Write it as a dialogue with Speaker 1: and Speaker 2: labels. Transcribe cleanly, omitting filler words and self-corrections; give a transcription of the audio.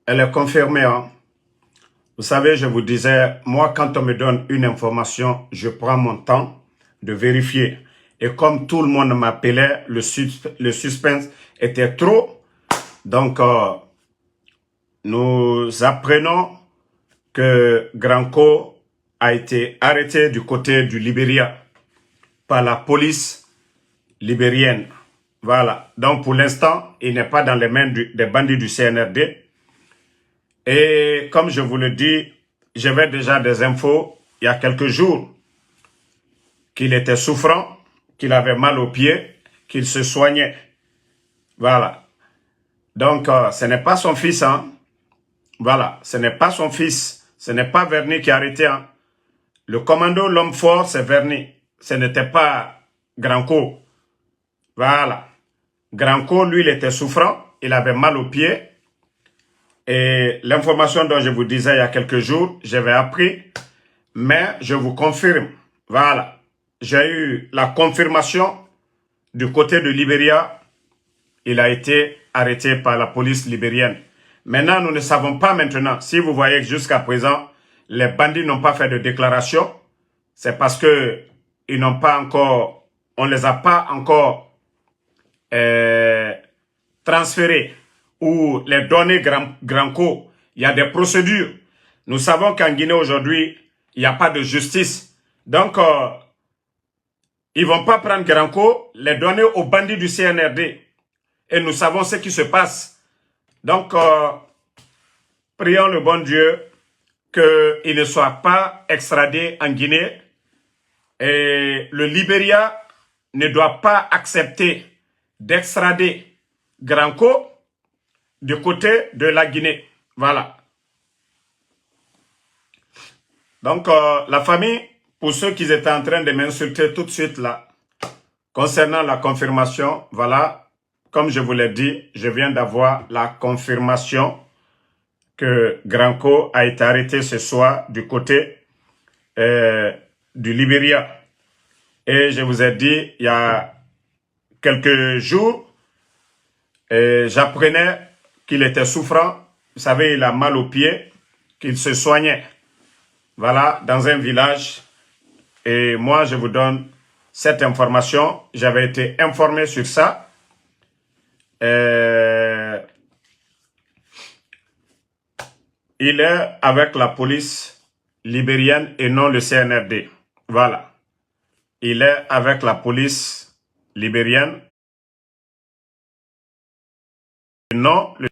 Speaker 1: Elle est confirmée. Hein. Vous savez, je vous disais, moi, quand on me donne une information, je prends mon temps de vérifier. Et comme tout le monde m'appelait, le suspense était trop. Donc, nous apprenons que Granco a été arrêté du côté du Libéria par la police libérienne. Voilà. Donc, pour l'instant, il n'est pas dans les mains des bandits du CNRD. Et comme je vous le dis, j'avais déjà des infos il y a quelques jours qu'il était souffrant, qu'il avait mal aux pieds, qu'il se soignait. Voilà. Donc, ce n'est pas son fils, hein. Voilà, ce n'est pas son fils. Ce n'est pas Verny qui a arrêté, hein. Le commando, l'homme fort, c'est Verny. Ce n'était pas Granco. Voilà. Granco, lui, il était souffrant. Il avait mal aux pieds. Et l'information dont je vous disais il y a quelques jours, j'avais appris. Mais je vous confirme. Voilà. J'ai eu la confirmation du côté de Libéria. Il a été arrêté par la police libérienne. Maintenant, nous ne savons pas maintenant. Si vous voyez que jusqu'à présent, les bandits n'ont pas fait de déclaration, c'est parce que ils n'ont pas encore, on les a pas encore transférés ou les données Granco. Il y a des procédures. Nous savons qu'en Guinée aujourd'hui, il n'y a pas de justice. Donc, ils vont pas prendre Granco, les donner aux bandits du CNRD. Et nous savons ce qui se passe. Donc, prions le bon Dieu qu'il ne soit pas extradé en Guinée. Et le Libéria ne doit pas accepter d'extrader Granco du côté de la Guinée. Voilà. Donc, la famille, pour ceux qui étaient en train de m'insulter tout de suite là, concernant la confirmation, voilà, comme je vous l'ai dit, je viens d'avoir la confirmation que Granco a été arrêté ce soir du côté du Libéria. Et je vous ai dit, il y a quelques jours, j'apprenais qu'il était souffrant. Vous savez, il a mal aux pieds, qu'il se soignait. Voilà, dans un village. Et moi, je vous donne cette information. J'avais été informé sur ça. Il est avec la police libérienne et non le CNRD. Voilà. Il est avec la police libérienne et non le